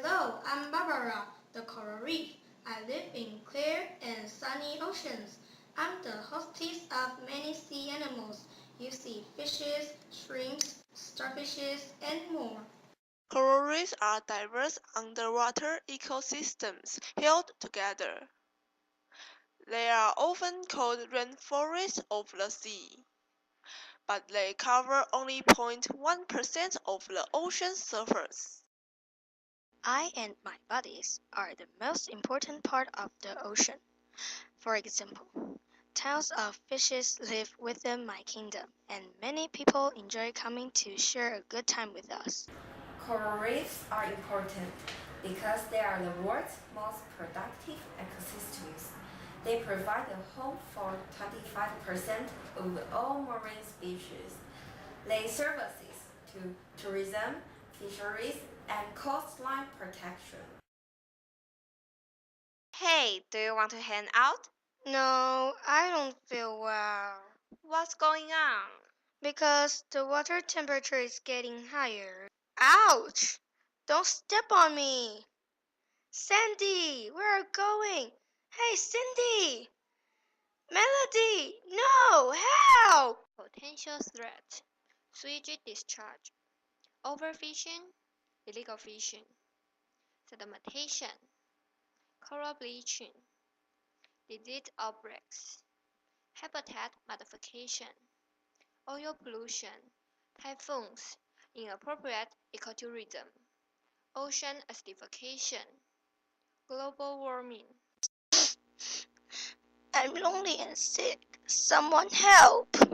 Hello, I'm Barbara, the coral reef. I live in clear and sunny oceans. I'm the hostess of many sea animals. You see fishes, shrimps, starfishes, and more. Coral reefs are diverse underwater ecosystems held together. They are often called rainforests of the sea, but they cover only 0.1% of the ocean surface. I and my buddies are the most important part of the ocean. For example, tons of fishes live within my kingdom, and many people enjoy coming to share a good time with us. Coral reefs are important because they are the world's most productive ecosystems. They provide a home for 25% of all marine species. They services to tourism, fisheries, and coastline protection. Hey, do you want to hang out? No, I don't feel well. What's going on? Because the water temperature is getting higher. Ouch! Don't step on me! Sandy, where are you going? Hey, Cindy! Melody! No! Help! Potential threat, sewage discharge, overfishing, illegal fishing, sedimentation, coral bleaching, disease outbreaks, habitat modification, oil pollution, typhoons, inappropriate ecotourism, ocean acidification, global warming. I'm lonely and sick. Someone help!